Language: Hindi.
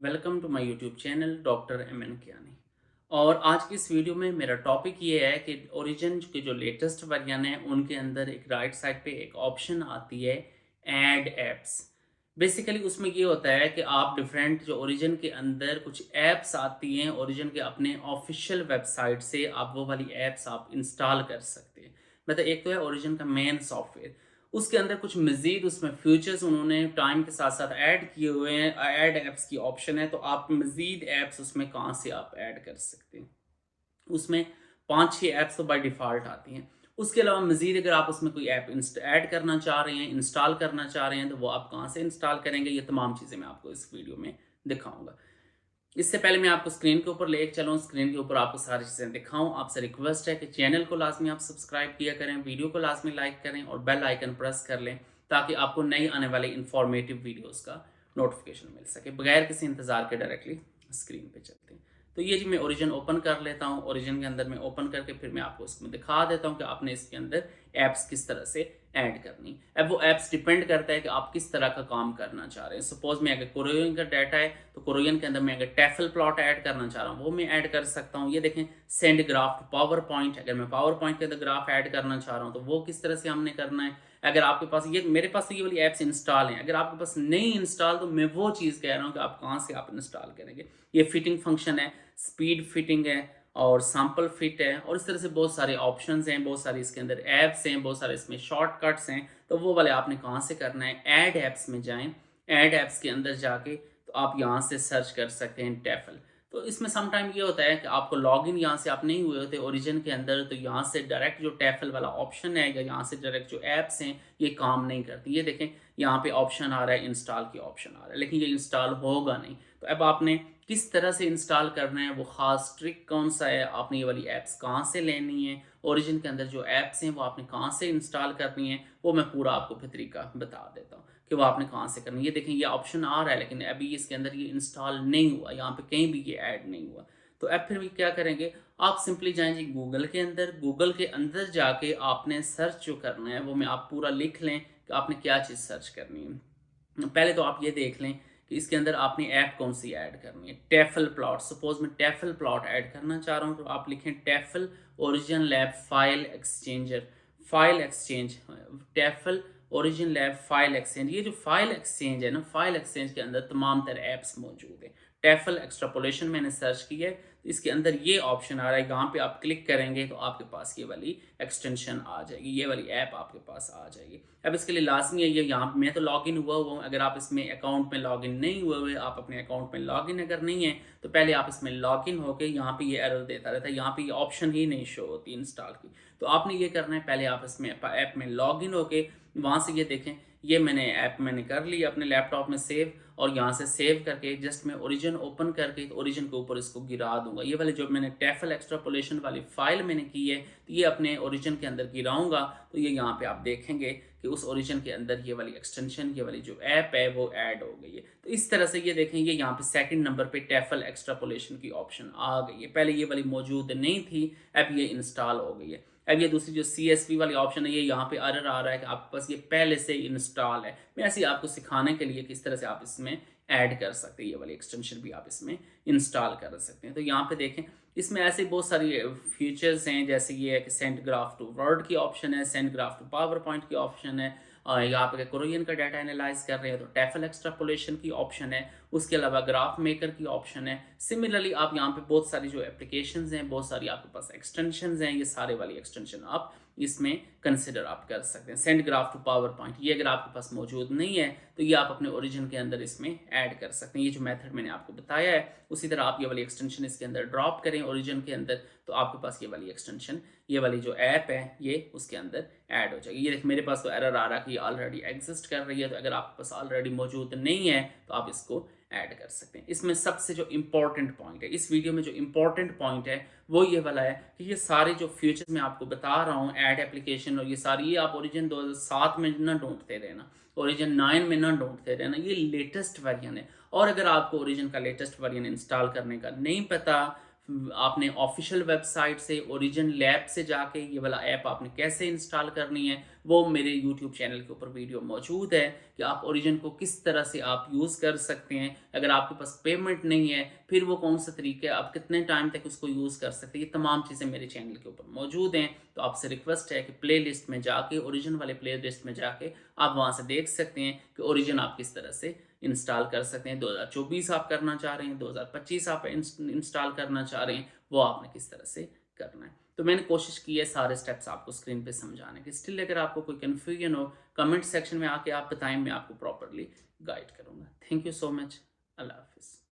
Welcome to my YouTube channel doctor M N Kiani. और आज की इस वीडियो में मेरा टॉपिक ये है कि ओरिजिन के जो लेटेस्ट वर्जन है उनके अंदर एक राइट साइड पे एक ऑप्शन आती है, ऐड एप्स। बेसिकली उसमें ये होता है कि आप डिफरेंट जो ओरिजिन के अंदर कुछ ऐप्स आती हैं ओरिजिन के अपने ऑफिशियल वेबसाइट से, आप वो वाली ऐप्स आप इंस्टॉल कर सकते हैं। मतलब एक तो है ओरिजिन का मेन सॉफ्टवेयर, उसके अंदर कुछ मज़ीद उसमें फीचर्स उन्होंने टाइम के साथ साथ ऐड किए हुए हैं। ऐड ऐप्स की ऑप्शन है, तो आप मज़ीद ऐप्स उसमें कहाँ से आप ऐड कर सकते हैं। उसमें 5-6 ऐप्स तो बाय डिफ़ॉल्ट आती हैं। उसके अलावा मज़ीद अगर आप उसमें कोई ऐप ऐड करना चाह रहे हैं, इंस्टॉल करना चाह रहे हैं, तो वो आप कहाँ से इंस्टॉल करेंगे, ये तमाम चीज़ें मैं आपको इस वीडियो में दिखाऊँगा। इससे पहले मैं आपको स्क्रीन के ऊपर ले चलूँ, स्क्रीन के ऊपर आपको सारी चीज़ें दिखाऊँ, आपसे रिक्वेस्ट है कि चैनल को लाज़मी आप सब्सक्राइब किया करें, वीडियो को लाज़मी लाइक करें और बेल आइकन प्रेस कर लें, ताकि आपको नई आने वाले इन्फॉर्मेटिव वीडियोज़ का नोटिफिकेशन मिल सके। बगैर किसी इंतज़ार के डायरेक्टली स्क्रीन पे चलते हैं। तो ये जी मैं ओरिजिन ओपन कर लेता हूँ। ओरिजिन के अंदर मैं ओपन करके फिर मैं आपको इसमें दिखा देता हूँ कि आपने इसके अंदर ऐप्स किस तरह से ऐड करनी। अब वो ऐप्स डिपेंड करता है कि आप किस तरह का काम करना चाह रहे हैं। सपोज मैं अगर कोरियन का डाटा है तो कोरियन के अंदर मैं अगर टेफल प्लॉट ऐड करना चाह रहा हूँ वो मैं ऐड कर सकता हूँ। ये देखें, send graph to PowerPoint, अगर मैं पावर पॉइंट के अंदर ग्राफ ऐड करना चाह रहा हूँ तो वो किस तरह से हमने करना है। अगर आपके पास ये, मेरे पास तो ये वाली ऐप्स इंस्टॉल हैं, अगर आपके पास नहीं इंस्टॉल तो मैं वो चीज़ कह रहा हूँ कि आप कहाँ से आप इंस्टॉल करेंगे। ये फिटिंग फंक्शन है, स्पीड फिटिंग है और सैंपल फिट है, और इस तरह से बहुत सारे ऑप्शंस हैं, बहुत सारे इसके अंदर ऐप्स हैं, बहुत सारे इसमें शॉर्टकट्स हैं। तो वो वाले आपने कहाँ से करना है, ऐड ऐप्स में जाएं। ऐड ऐप्स के अंदर जाके तो आप यहाँ से सर्च कर सकते हैं टेफल। तो इसमें सम टाइम ये होता है कि आपको लॉगिन यहाँ से आप नहीं हुए होते ओरिजिन के अंदर, तो यहाँ से डायरेक्ट जो टेफल वाला ऑप्शन है या यहाँ से डायरेक्ट जो ऐप्स हैं ये काम नहीं करती। ये देखें, यहाँ पे ऑप्शन आ रहा है, इंस्टॉल की ऑप्शन आ रहा है, लेकिन ये इंस्टॉल होगा नहीं। तो अब आपने किस तरह से इंस्टॉल करना है, वो ख़ास ट्रिक कौन सा है, आपने ये वाली ऐप्स कहाँ से लेनी है, ओरिजिन के अंदर जो ऐप्स हैं वो आपने कहाँ से इंस्टॉल करनी है, वो मैं पूरा आपको फिर तरीका बता देता हूँ कि वो आपने कहाँ से करनी है। ये देखें, ये ऑप्शन आ रहा है लेकिन अभी इसके अंदर ये इंस्टॉल नहीं हुआ, यहाँ पे कहीं भी ये ऐड नहीं हुआ। तो अब फिर भी क्या करेंगे, आप सिंपली जाएंगे गूगल के अंदर। गूगल के अंदर जाके आपने सर्च जो करना है वो मैं आप पूरा लिख लें कि आपने क्या चीज़ सर्च करनी है। पहले तो आप ये देख लें कि इसके अंदर आपने ऐप कौन सी ऐड करनी है। टेफल प्लॉट, सपोज मैं टेफल प्लॉट ऐड करना चाह रहा हूँ तो आप लिखें Tefal origin lab file exchanger, file exchange, Tefal origin lab file exchange. ये जो फाइल एक्सचेंज है ना, फाइल एक्सचेंज के अंदर तमाम तरह ऐप्स मौजूद है। टेफल एक्स्ट्रापोलेशन मैंने सर्च किया है तो इसके अंदर ये ऑप्शन आ रहा है, यहाँ पे आप क्लिक करेंगे तो आपके पास ये वाली एक्सटेंशन आ जाएगी, ये वाली ऐप आपके पास आ जाएगी। अब इसके लिए लाजमी है ये, यहाँ मैं तो लॉगिन हुआ हूँ, अगर आप इसमें अकाउंट में लॉगिन नहीं हुए हुए, आप अपने अकाउंट में लॉगिन अगर नहीं है तो पहले आप इसमें लॉगिन होकर, यहाँ पे ये एरर देता रहता है, यहाँ पे ये ऑप्शन ही नहीं शो होती इंस्टॉल की। तो आपने ये करना है, पहले आप इसमें ऐप में लॉगिन होके वहाँ से ये देखें, ये ऐप मैंने कर ली अपने लैपटॉप में सेव, और यहाँ से सेव करके जस्ट मैं ओरिजिन ओपन करके तो ओरिजिन के ऊपर इसको गिरा दूंगा। ये वाले जो मैंने टेफल एक्स्ट्रापोलेशन वाली फाइल मैंने की है तो ये अपने ओरिजिन के अंदर गिराऊंगा। तो ये यहाँ पे आप देखेंगे कि उस ओरिजिन के अंदर ये वाली एक्सटेंशन, ये वाली जो ऐप है वो ऐड हो गई है। तो इस तरह से ये देखें, ये यहाँ पे सेकंड नंबर पे टेफल एक्स्ट्रापोलेशन की ऑप्शन आ गई है। पहले ये वाली मौजूद नहीं थी, अब ये इंस्टॉल हो गई है। अब ये दूसरी जो CSV वाली ऑप्शन है, ये यहाँ पे एरर आ रहा है कि आपके पास ये पहले से इंस्टॉल है। मैं ऐसे ही आपको सिखाने के लिए किस तरह से आप इसमें ऐड कर सकते हैं, ये वाली एक्सटेंशन भी आप इसमें इंस्टॉल कर सकते हैं। तो यहाँ पे देखें, इसमें ऐसे बहुत सारी फीचर्स हैं, जैसे ये है कि सेंड ग्राफ टू वर्ड की ऑप्शन है, send graph to PowerPoint की ऑप्शन है, और यहाँ पे कोरियन का डाटा एनालाइज कर रहे हैं तो टेफल एक्स्ट्रापोलेशन की ऑप्शन है, उसके अलावा ग्राफ मेकर की ऑप्शन है। सिमिलरली आप यहाँ पे बहुत सारी जो एप्लीकेशंस हैं, बहुत सारी आपके पास एक्सटेंशंस हैं, ये सारे वाली एक्सटेंशन आप इसमें कंसिडर आप कर सकते हैं। Send graph to PowerPoint, ये अगर आपके पास मौजूद नहीं है तो ये आप अपने ओरिजिन के अंदर इसमें ऐड कर सकते हैं। ये जो मेथड मैंने आपको बताया है उसी तरह आप ये वाली एक्सटेंशन इसके अंदर ड्रॉप करें ओरिजिन के अंदर, तो आपके पास ये वाली एक्सटेंशन, ये वाली जो ऐप है ये उसके अंदर ऐड हो जाएगी। ये देख, मेरे पास तो एरर आ रहा है कि ये ऑलरेडी एग्जिस्ट कर रही है। तो अगर आपके पास ऑलरेडी मौजूद नहीं है तो आप इसको ऐड कर सकते हैं। इसमें सबसे जो इम्पोर्टेंट पॉइंट है, इस वीडियो में जो इम्पोर्टेंट पॉइंट है वो ये वाला है कि ये सारे जो फीचर्स मैं आपको बता रहा हूँ, ऐड एप्लीकेशन और ये सारी, ये आप ओरिजिन 2007 में ना ढूंढते रहना, ओरिजिन 9 में ना ढूंढते रहना, ये लेटेस्ट वर्जन है। और अगर आपको ओरिजिन का लेटेस्ट वर्जन इंस्टॉल करने का नहीं पता, आपने ऑफिशियल वेबसाइट से ओरिजिन लैब से जाके ये वाला ऐप आपने कैसे इंस्टॉल करनी है, वो मेरे यूट्यूब चैनल के ऊपर वीडियो मौजूद है कि आप ओरिजिन को किस तरह से आप यूज़ कर सकते हैं। अगर आपके पास पेमेंट नहीं है, फिर वो कौन सा तरीका है, आप कितने टाइम तक उसको यूज़ कर सकते हैं, ये तमाम चीज़ें मेरे चैनल के ऊपर मौजूद हैं। तो आपसे रिक्वेस्ट है कि प्ले लिस्ट में जाके, ओरिजिन वाले प्ले लिस्ट में जाके आप वहाँ से देख सकते हैं कि ओरिजिन आप किस तरह से इंस्टॉल कर सकते हैं। 2024 आप करना चाह रहे हैं, 2025 आप इंस्टॉल करना चाह रहे हैं, वो आपने किस तरह से करना है। तो मैंने कोशिश की है सारे स्टेप्स आपको स्क्रीन पे समझाने की। स्टिल अगर आपको कोई कन्फ्यूजन हो, कमेंट सेक्शन में आके आप बताएं, मैं आपको प्रॉपरली गाइड करूँगा। Thank you so much. अल्लाह हाफ़िज़।